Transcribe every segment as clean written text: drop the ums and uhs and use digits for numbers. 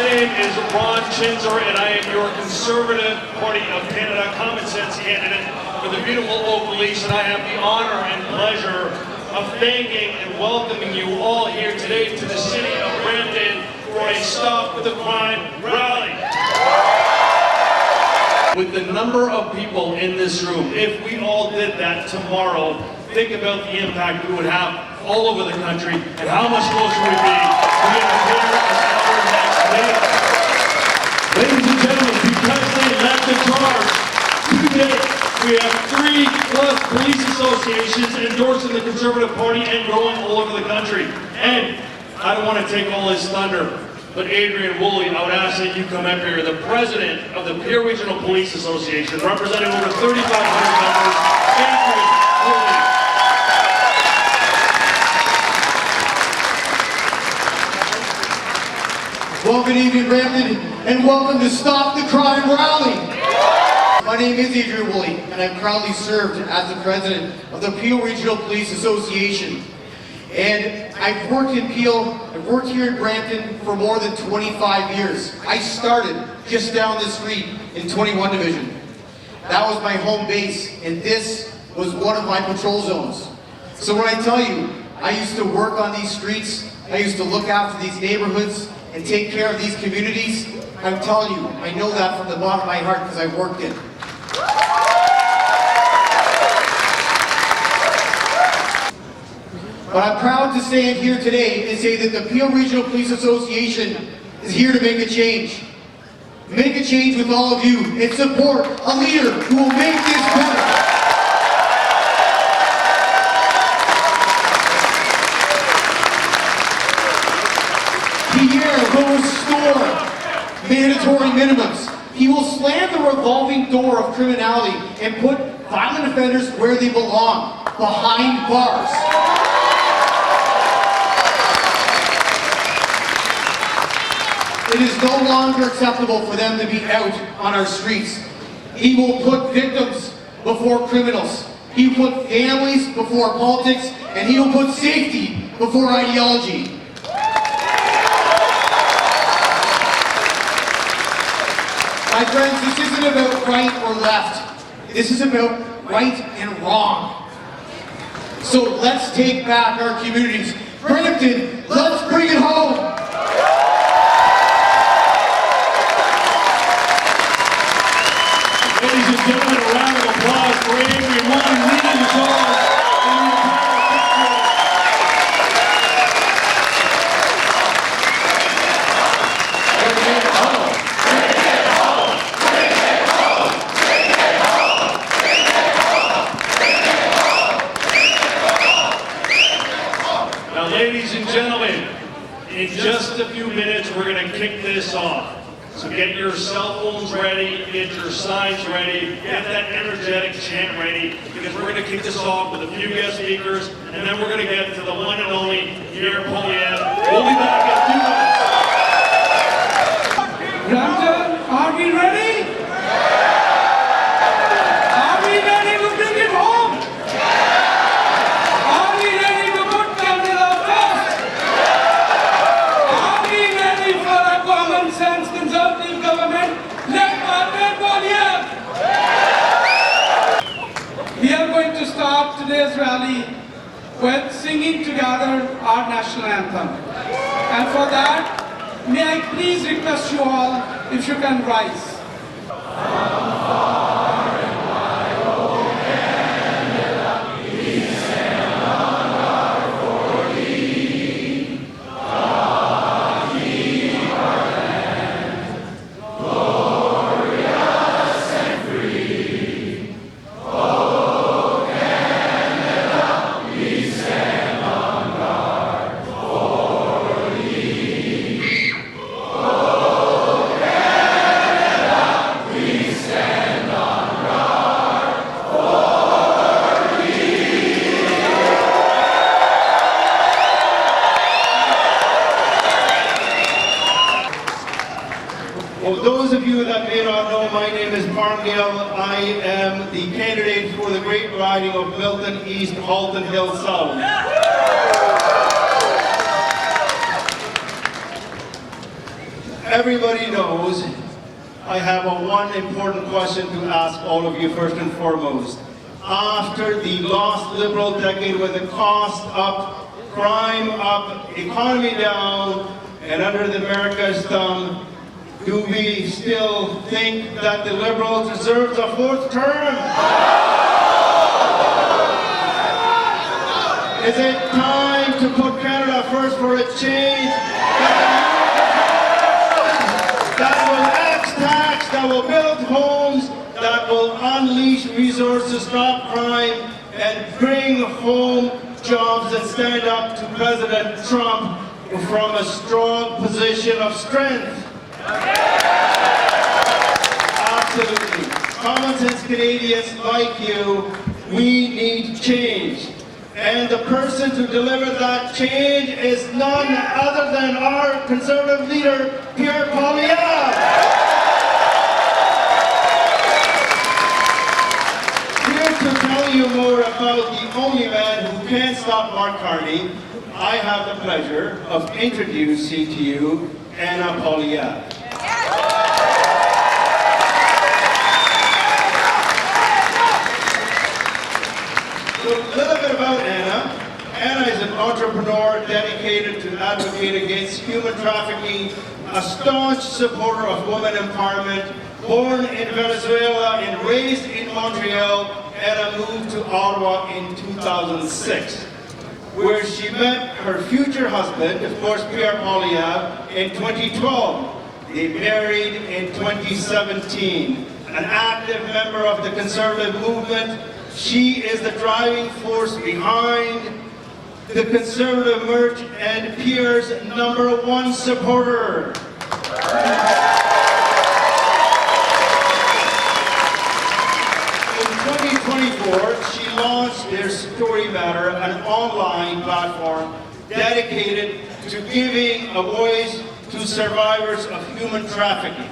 name is Ron Chinzer, and I am your Conservative Party of Canada Common Sense candidate for the beautiful Oak Leafs, and I have the honor and pleasure of thanking and welcoming you all here today to the city of Brampton for a Stop the Crime rally. With the number of people in this room, if we all did that tomorrow, think about the impact we would have all over the country and how much closer we'd be to getting here as our next leader. Ladies and gentlemen, because they led the charge, today we have 3+ police associations endorsing the Conservative Party and growing all over the country. And I don't want to take all his thunder, but Adrian Woolley, I would ask that you come up here, the president of the Peel Regional Police Association, representing over 3,500 members, Adrian Woolley. Well, good evening, Brampton, and welcome to Stop the Crime Rally. My name is Adrian Woolley, and I've proudly served as the president of the Peel Regional Police Association. And I've worked in Peel, I've worked here in Brampton for more than 25 years. I started just down the street in 21 Division. That was my home base, and this was one of my patrol zones. So when I tell you, I used to work on these streets, I used to look after these neighborhoods and take care of these communities, I'm telling you, I know that from the bottom of my heart because I've worked it. But I'm proud to stand here today and say that the Peel Regional Police Association is here to make a change. Make a change with all of you and support a leader who will make this better. He will restore mandatory minimums. He will slam the revolving door of criminality and put violent offenders where they belong, behind bars. It is no longer acceptable for them to be out on our streets. He will put victims before criminals. He will put families before politics, and he will put safety before ideology. My friends, this isn't about right or left. This is about right and wrong. So let's take back our communities. Brampton, let's bring it home. Ladies and gentlemen, a round of applause for Adrian Woolley leading the charge in the entire picture. Now, ladies and gentlemen, in just a few minutes, we're going to kick this off. So get your cell phones ready, get your signs ready, get that energetic chant ready, because we're going to kick this off with a few guest speakers, and then we're going to get to the one and only Ana Poilievre. We'll be back in a few minutes. Brampton, are we ready? Are we ready to bring it home? Are we ready to put Canada first? Are we ready for a common sense conservative government led by Ana Poilievre? We are going to start today's rally with singing together our national anthem. And for that, may I please request you all if you can rise. Well, those of you that may not know, my name is Parmgale. I am the candidate for the great riding of Milton East, Halton Hill South. everybody knows I have one important question to ask all of you first and foremost. After the lost Liberal decade with the cost up, crime up, economy down, and under the America's thumb, do we still think that the Liberals deserve a fourth term? Is it time to put Canada first for a change? That will tax, that will build homes, that will unleash resources, stop crime, and bring home jobs and stand up to President Trump from a strong position of strength. Absolutely. Common sense Canadians like you, we need change. And the person to deliver that change is none other than our Conservative leader, Pierre Poilievre. Here to tell you more about the only man who can't stop Mark Carney, I have the pleasure of introducing to you Ana Poilievre. A little bit about Ana. Ana is an entrepreneur dedicated to advocate against human trafficking, a staunch supporter of women empowerment. Born in Venezuela and raised in Montreal, Ana moved to Ottawa in 2006, where she met her future husband, of course, Pierre Poilievre, in 2012. They married in 2017. An active member of the Conservative movement, she is the driving force behind the Conservative merch and Pierre's #1 supporter. In 2024, she launched their Story Matter, an online platform dedicated to giving a voice to survivors of human trafficking.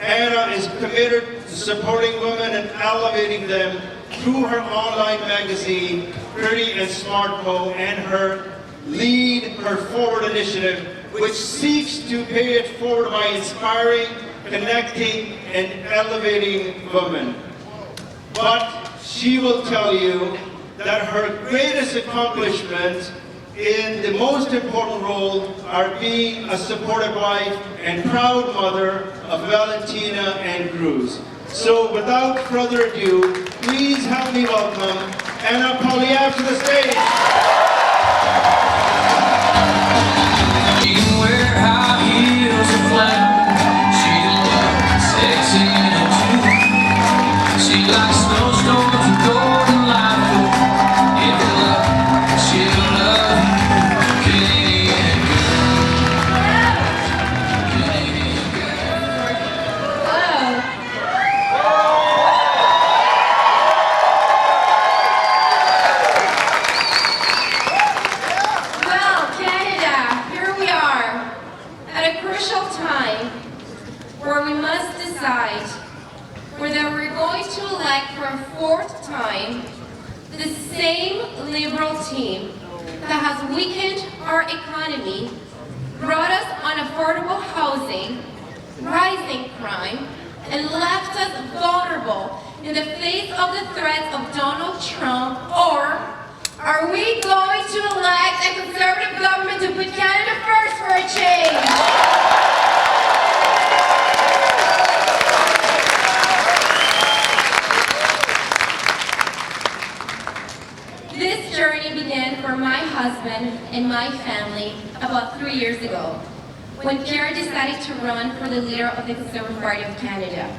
Ana is committed to supporting women and elevating them through her online magazine, Pretty and Smart Co, and her Lead Her Forward initiative, which seeks to pay it forward by inspiring, connecting, and elevating women. But she will tell you that her greatest accomplishment in the most important role are being a supportive wife and proud mother of Valentina and Cruz. So without further ado, please help me welcome Ana Poilievre to the stage. She can wear high heels and flat. She loves sexy and true. She likes snowstorms and golden light. If you love, she'll love you. Canadian girl. Canadian girl. Well, Canada, here we are, at a crucial time where we must decide whether we're going to elect for a fourth time the same Liberal team that has weakened our economy, brought us unaffordable housing, rising crime, and left us vulnerable in the face of the threats of Donald Trump, or are we going to elect a Conservative government to put Canada first for a change? This journey began for my husband and my family about 3 years ago, when Pierre decided to run for the leader of the Conservative Party of Canada.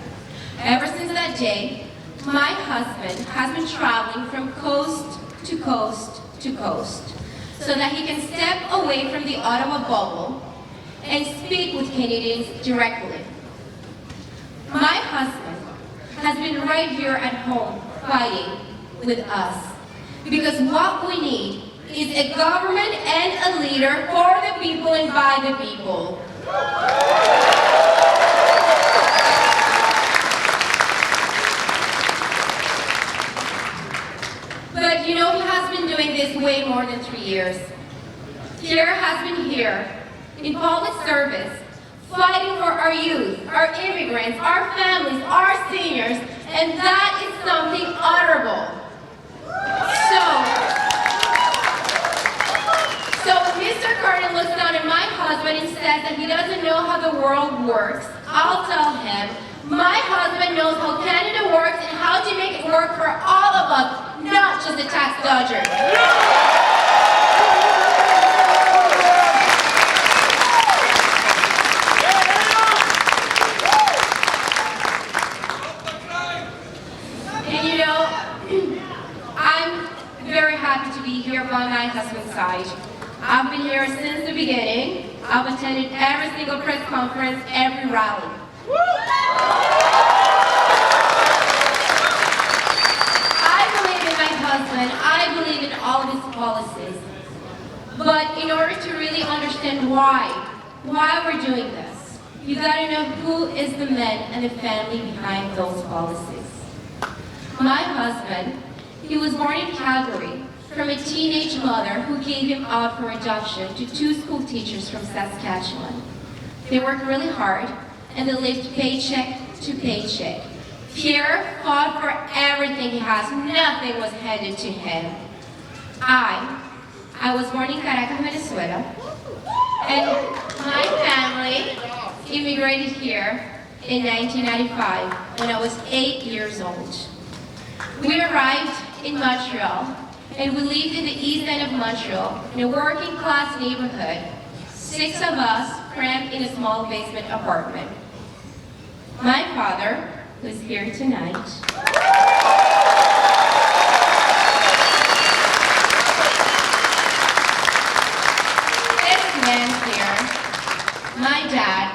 Ever since that day, my husband has been traveling from coast to coast to coast, so that he can step away from the Ottawa bubble and speak with Canadians directly. My husband has been right here at home fighting with us, because what we need is a government and a leader for the people and by the people. But you know, he has been doing this way more than 3 years. Pierre has been here in public service, fighting for our youth, our immigrants, our families, our seniors, and that is something honorable. So when Mr. Carter looks down at my husband and says that he doesn't know how the world works, I'll tell him, my husband knows how Canada works and how to make it work for all of us, not just the tax dodgers. And you know, I'm very happy to be here by my husband's side. I've been here since the beginning. I've attended every single press conference, every rally. I believe in my husband. I believe in all of his policies. But in order to really understand why we're doing this, you gotta know who is the man and the family behind those policies. My husband, he was born in Calgary from a teenage mother who gave him out for adoption to 2 school teachers from Saskatchewan. They worked really hard and they lived paycheck to paycheck. Pierre fought for everything he has. Nothing was handed to him. I was born in Caracas, Venezuela, and my family immigrated here in 1995 when I was 8 years old. We arrived in Montreal, and we lived in the east end of Montreal in a working class neighborhood, 6 of us crammed in a small basement apartment. My father, who's here tonight, this man here, my dad,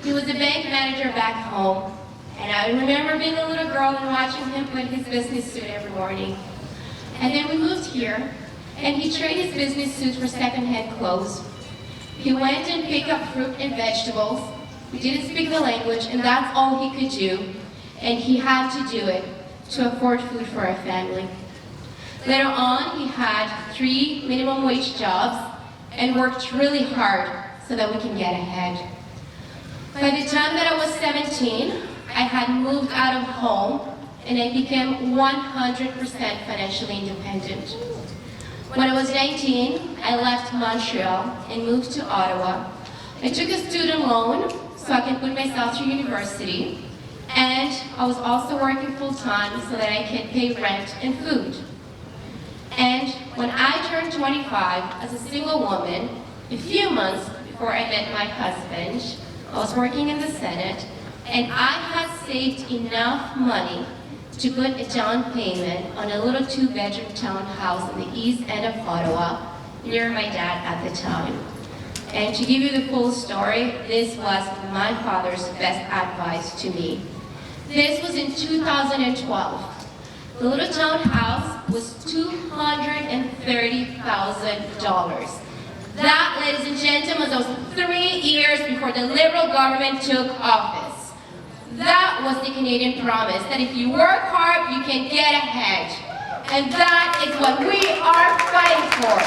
he was a bank manager back home, and I remember being a little girl and watching him put his business suit every morning. And then we moved here, and he traded his business suit for secondhand clothes. He went and picked up fruit and vegetables. We didn't speak the language, and that's all he could do. And he had to do it to afford food for our family. Later on, he had 3 minimum wage jobs and worked really hard so that we can get ahead. By the time that I was 17, I had moved out of home and I became 100% financially independent. When I was 19, I left Montreal and moved to Ottawa. I took a student loan so I can put myself through university, and I was also working full-time so that I could pay rent and food. And when I turned 25 as a single woman, a few months before I met my husband, I was working in the Senate, and I had saved enough money to put a down payment on a little 2-bedroom townhouse in the east end of Ottawa, near my dad at the time. And to give you the full story, this was my father's best advice to me. This was in 2012. The little townhouse was $230,000. That, ladies and gentlemen, was 3 years before the Liberal government took office. That was the Canadian promise, that if you work hard, you can get ahead. And that is what we are fighting for.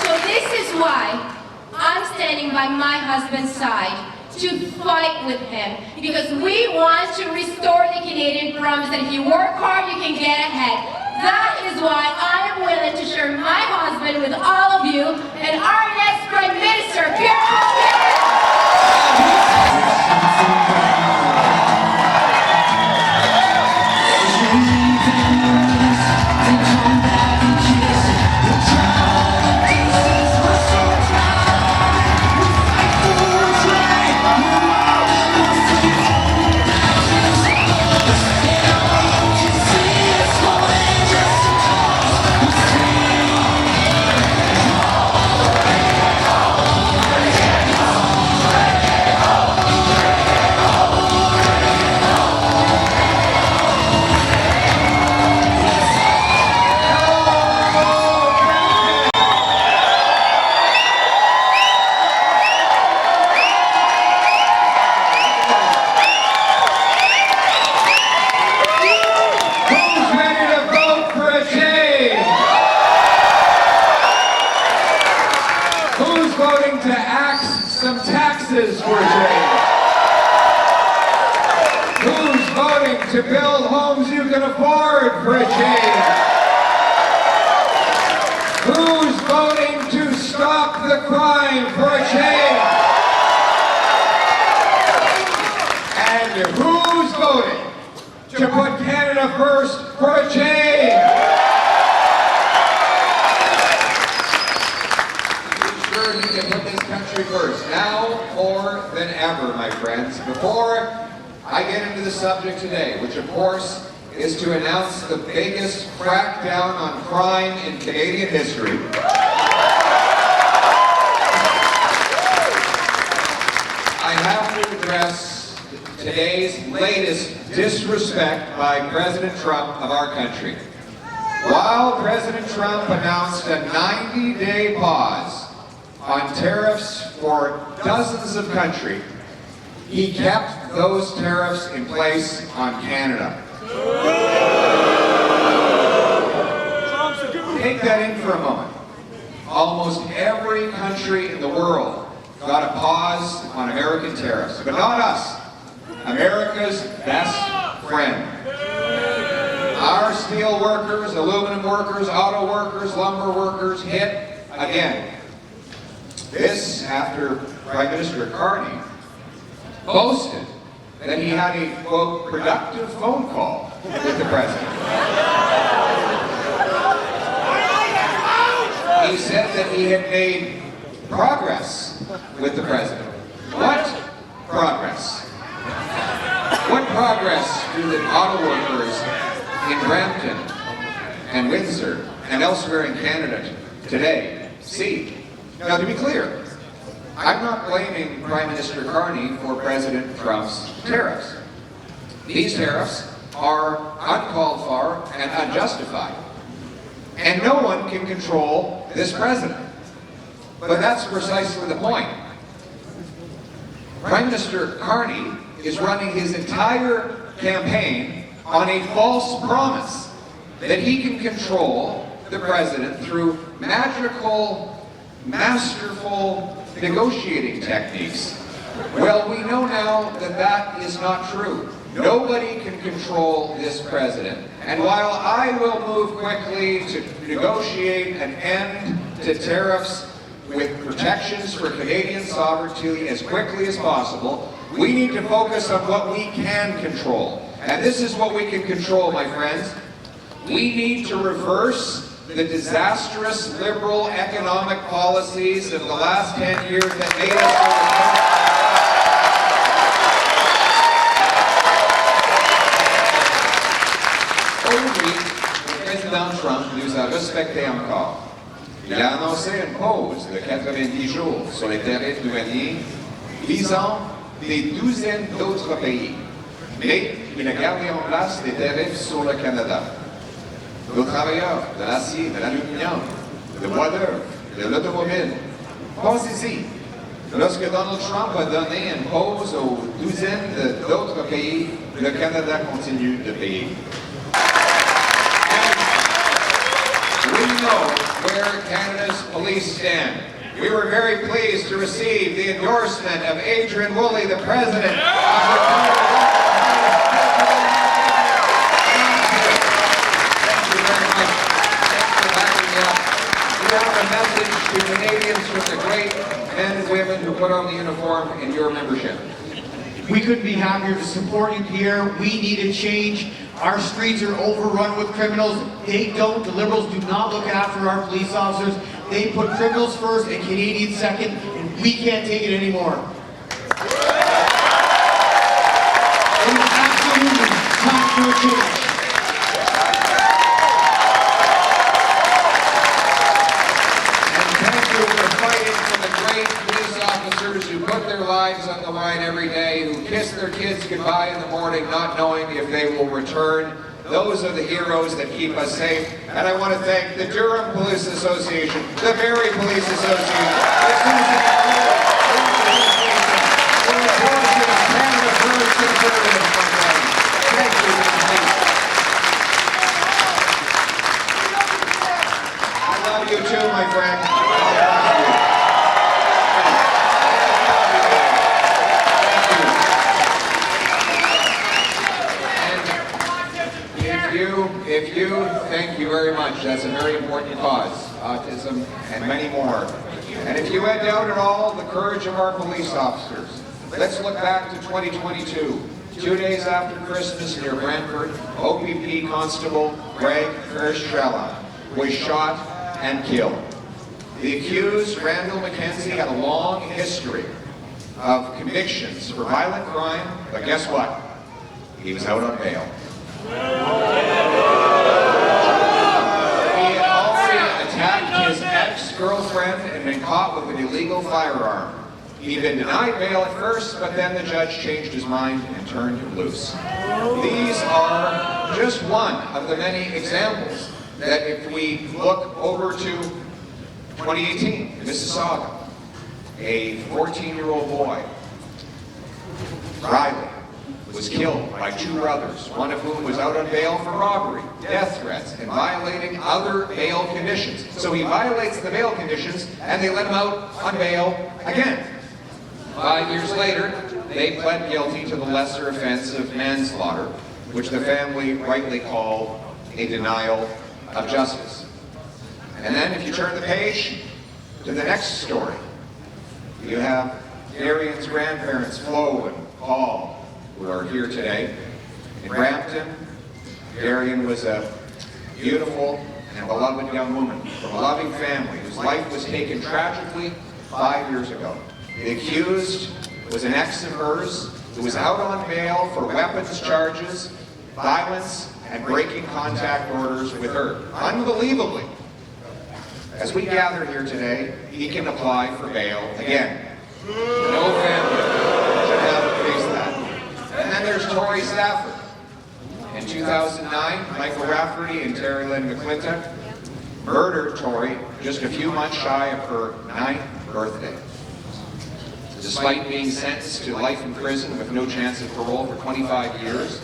So this is why I'm standing by my husband's side to fight with him, because we want to restore the Canadian promise that if you work hard, you can get ahead. That is why I am willing to share my husband with all of you and our next Prime Minister, Pierre to build homes you can afford for a change? Who's voting to stop the crime for a change? And who's voting to put Canada first for a change? Be sure you can put this country first, now more than ever, my friends. Before I get into the subject today, which of course is to announce the biggest crackdown on crime in Canadian history, I have to address today's latest disrespect by President Trump of our country. While President Trump announced a 90-day pause on tariffs for dozens of countries, he kept those tariffs in place on Canada. Take that in for a moment. Almost every country in the world got a pause on American tariffs, but not us, America's best friend. Our steel workers, aluminum workers, auto workers, lumber workers hit again. This after Prime Minister Carney boasted that he had a, quote, productive phone call with the president. He said that he had made progress with the president. What progress? What progress do the auto workers in Brampton and Windsor and elsewhere in Canada today see? Now, to be clear, I'm not blaming Prime Minister Carney for President Trump's tariffs. These tariffs are uncalled for and unjustified. And no one can control this president. But that's precisely the point. Prime Minister Carney is running his entire campaign on a false promise that he can control the president through magical, masterful negotiating techniques. Well, we know now that that is not true. Nobody can control this president. And while I will move quickly to negotiate an end to tariffs with protections for Canadian sovereignty as quickly as possible, we need to focus on what we can control. And this is what we can control, my friends. We need to reverse the disastrous liberal economic policies of the last 10 years that made us Aujourd'hui, le président Trump nous a respecté encore. Il a annoncé une pause de 90 jours sur les tarifs douaniers visant des douzaines d'autres pays. Mais il a gardé en place des tarifs sur le Canada. Nos travailleurs de l'acier, de l'aluminium, de bois d'œuvre, de l'automobile. Pensez-y, lorsque Donald Trump a donné une pause aux douzaines d'autres pays, le Canada continue de payer. We know where Canada's police stand. We were very pleased to receive the endorsement of Adrian Woolley, the president of the Canada. Thank you very much. Thanks for backing me up. We have a message to Canadians from the great men and women who put on the uniform in your membership. We couldn't be happier to support you, Pierre. We need a change. Our streets are overrun with criminals. They don't. The Liberals do not look after our police officers. They put criminals first and Canadians second, and we can't take it anymore. It is absolutely time for a change. Who put their lives on the line every day, who kiss their kids goodbye in the morning not knowing if they will return. Those are the heroes that keep us safe. And I want to thank the Durham Police Association, the Barrie Police Association, the Susan Canada First Conservative. Thank you. I love you too, my friend. Thank you very much. That's a very important cause, autism and many more. And if you had doubt at all the courage of our police officers, let's look back to 2022. 2 days after Christmas near Brantford, OPP Constable Greg Kerstrella was shot and killed. The accused, Randall McKenzie, had a long history of convictions for violent crime, but guess what? He was out on bail. He had already attacked his ex-girlfriend and been caught with an illegal firearm. He'd been denied bail at first, but then the judge changed his mind and turned him loose. These are just one of the many examples that if we look over to 2018, Mississauga, a 14-year-old boy, Riley, was killed by two brothers, one of whom was out on bail for robbery, death threats, and violating other bail conditions. So he violates the bail conditions, and they let him out on bail again. 5 years later, they pled guilty to the lesser offense of manslaughter, which the family rightly called a denial of justice. And then if you turn the page to the next story, you have Darian's grandparents, Flo and Paul, who are here today. In Brampton, Darian was a beautiful and beloved young woman from a loving family whose life was taken tragically 5 years ago. The accused was an ex of hers who was out on bail for weapons charges, violence, and breaking contact orders with her. Unbelievably, as we gather here today, he can apply for bail again. No family should have to face that. And then there's Tori Stafford. In 2009, Michael Rafferty and Terry Lynn McClintock murdered Tori just a few months shy of her 9th birthday. Despite being sentenced to life in prison with no chance of parole for 25 years,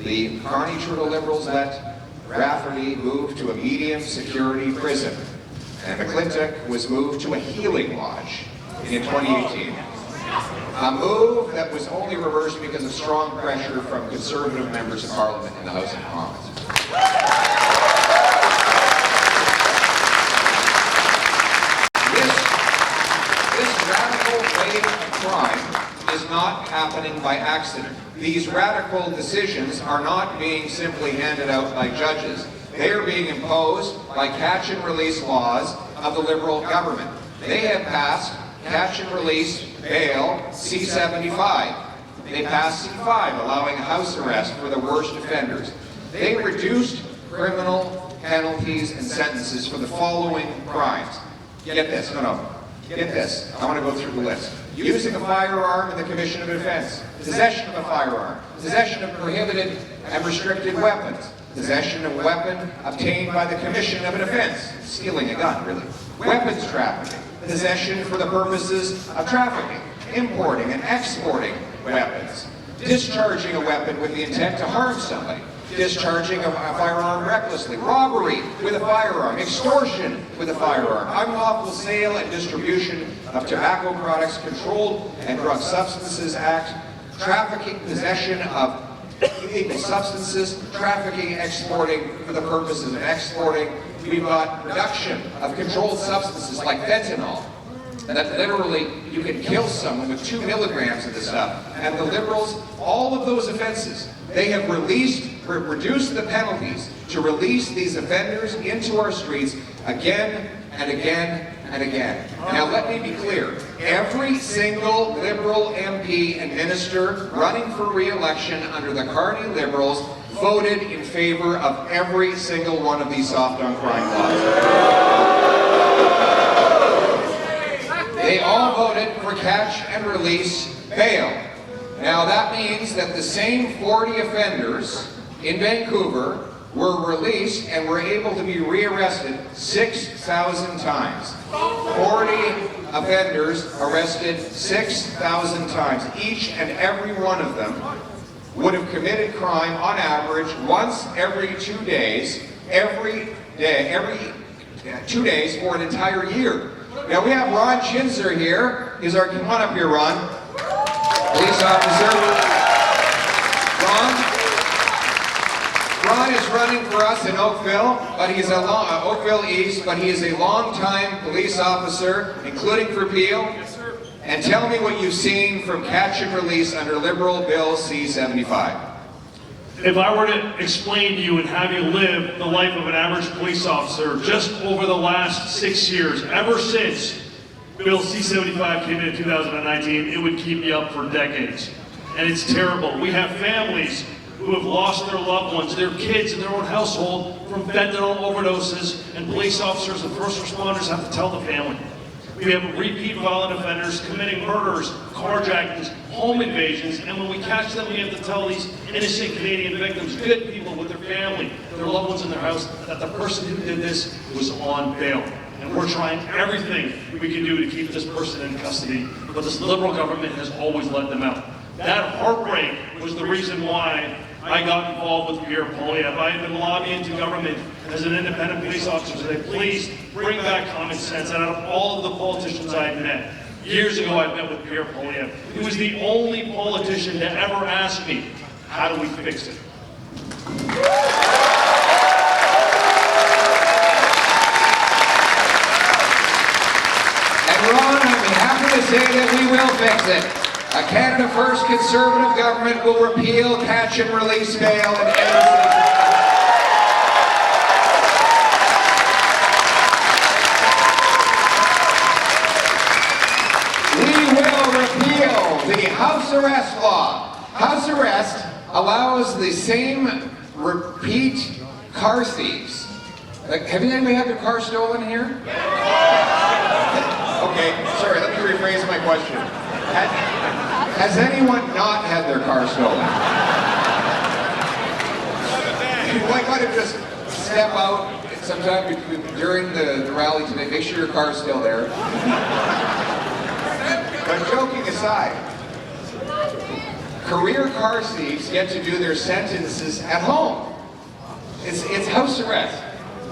the Carney Trudeau Liberals let Rafferty move to a medium security prison, and McClintock was moved to a healing lodge in 2018. A move that was only reversed because of strong pressure from Conservative members of Parliament in the House of Commons. This radical wave of crime is not happening by accident. These radical decisions are not being simply handed out by judges. They are being imposed by catch and release laws of the Liberal government. They have passed catch and release bail C-75. They passed C-5, allowing house arrest for the worst offenders. They reduced criminal penalties and sentences for the following crimes. Get this, get this. I want to go through the list. Using a firearm in the commission of an offense, possession of a firearm, possession of prohibited and restricted weapons, possession of a weapon obtained by the commission of an offense, stealing a gun, really, weapons trafficking, possession for the purposes of trafficking, importing and exporting weapons, discharging a weapon with the intent to harm somebody, discharging a firearm recklessly, robbery with a firearm, extortion with a firearm, unlawful sale and distribution of tobacco products, Controlled and Drug Substances Act, trafficking, possession of illegal substances, trafficking, exporting for the purposes of exporting. We've got production of controlled substances like fentanyl, that literally you can kill someone with 2 milligrams of this stuff. And the Liberals, all of those offenses, they have reduced the penalties to release these offenders into our streets again and again and again. Now let me be clear, every single Liberal MP and minister running for re-election under the Carney Liberals voted in favor of every single one of these soft on crime laws. They all voted for catch and release bail. Now that means that the same 40 offenders in Vancouver were released and were able to be rearrested 6,000 times. 40 offenders arrested 6,000 times. Each and every one of them would have committed crime on average once every 2 days, every 2 days for an entire year. Now we have Ron Chinzer here. Come on up here, Ron. Police officer. Ron is running for us in Oakville, but he's Oakville East, but he is a long-time police officer, including for Peel. Yes, sir. And tell me what you've seen from catch and release under Liberal Bill C-75. If I were to explain to you and have you live the life of an average police officer just over the last 6 years, ever since Bill C-75 came in 2019, it would keep you up for decades. And it's terrible. We have families who have lost their loved ones, their kids in their own household from fentanyl overdoses, and police officers and first responders have to tell the family. We have repeat violent offenders committing murders, carjackings, home invasions, and when we catch them, we have to tell these innocent Canadian victims, good people with their family, their loved ones in their house, that the person who did this was on bail. And we're trying everything we can do to keep this person in custody, but this Liberal government has always let them out. That heartbreak was the reason why I got involved with Pierre Poilievre. I had been lobbying to government as an independent police officer to say, please bring back common sense. And out of all of the politicians I had met, years ago I met with Pierre Poilievre. He was the only politician to ever ask me, how do we fix it? And Ron, I'm happy to say that we will fix it. A Canada First Conservative government will repeal catch and release bail and end We will repeal the house arrest law. House arrest allows the same repeat car thieves. Have anybody had their car stolen here? Okay, sorry, let me rephrase my question. Has anyone not had their car stolen? You might want to just step out sometime during the rally today. Make sure your car's still there. But joking aside, career car thieves get to do their sentences at home. It's house arrest.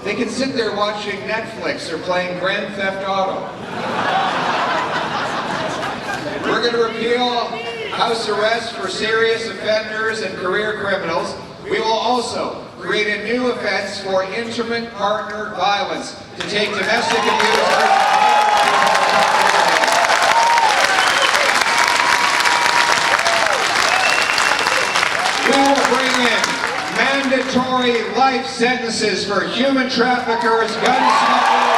They can sit there watching Netflix or playing Grand Theft Auto. We're going to repeal house arrest for serious offenders and career criminals. We will also create a new offense for intimate partner violence to take domestic abusers. We will bring in mandatory life sentences for human traffickers, gun smugglers.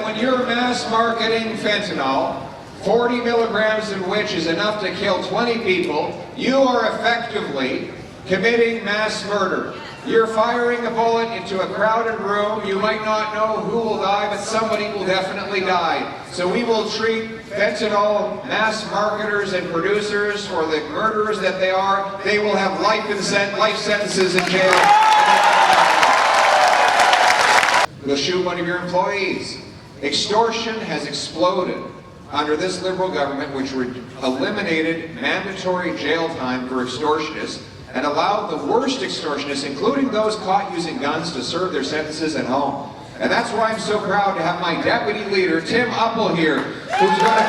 When you're mass marketing fentanyl, 40 milligrams of which is enough to kill 20 people, you are effectively committing mass murder. You're firing a bullet into a crowded room. You might not know who will die, but somebody will definitely die. So we will treat fentanyl mass marketers and producers for the murderers that they are. They will have life sentences in jail. We'll shoot one of your employees. Extortion has exploded under this Liberal government, which eliminated mandatory jail time for extortionists and allowed the worst extortionists, including those caught using guns, to serve their sentences at home. And that's why I'm so proud to have my deputy leader, Tim Uppel, here, who's going to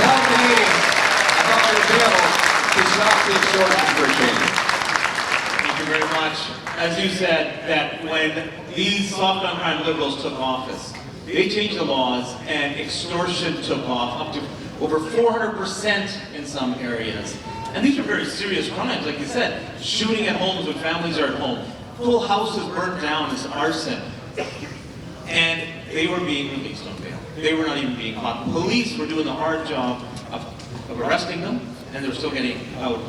tell Canadians about their bill to stop the extortion for a change. Thank you very much. As you said, that when these soft on crime Liberals took office, they changed the laws and extortion took off up to over 400% in some areas. And these are very serious crimes, like you said, shooting at homes when families are at home, full houses burnt down as arson. And they were being released on bail. They were not even being caught. Police were doing the hard job of arresting them, and they were still getting out.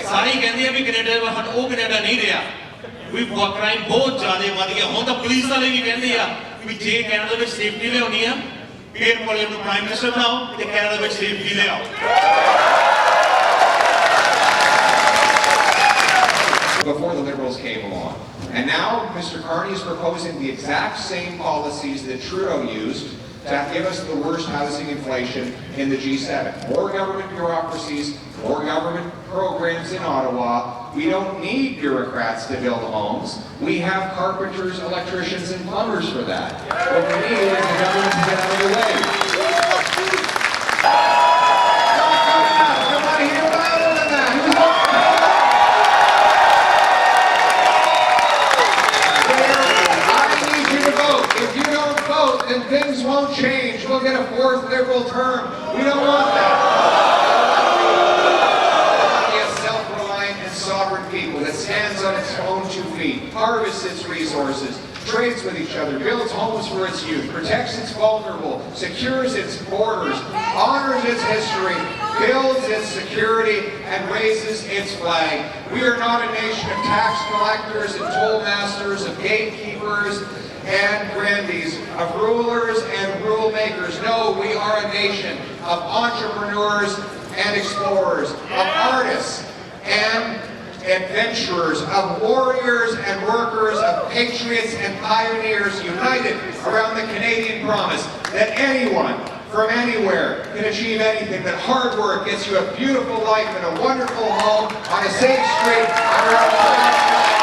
सारी कहती है भी Canada वो Canada नहीं रहा कोई crime बहुत ज्यादा वध गया हुण तां पुलिस वाले भी कहंदे आ भी जे कनाडा विच सेफ्टी लिआउणी आ फिर पोलियो नूं प्राइम मिनिस्टर बनाओ ते कनाडा विच सेफ्टी लिआओ Before the Liberals came along. And now Mr. Carney is proposing the exact same policies that Trudeau used to give us the worst housing inflation in the G7. More government bureaucracies, more government programs in Ottawa. We don't need bureaucrats to build homes. We have carpenters, electricians, and plumbers for that. What we need is the government to get out of the way. I want to hear louder than that. I need you to vote. If you don't vote, then things won't change. We'll get a fourth Liberal term. We don't want that. Sovereign people that stands on its own 2 feet, harvests its resources, trades with each other, builds homes for its youth, protects its vulnerable, secures its borders, honors its history, builds its security, and raises its flag. We are not a nation of tax collectors and toll masters, of gatekeepers and grandees, of rulers and rule makers. No, we are a nation of entrepreneurs and explorers, of artists and adventurers, of warriors and workers, of patriots and pioneers united around the Canadian promise that anyone from anywhere can achieve anything, that hard work gets you a beautiful life and a wonderful home on a safe street under our flag.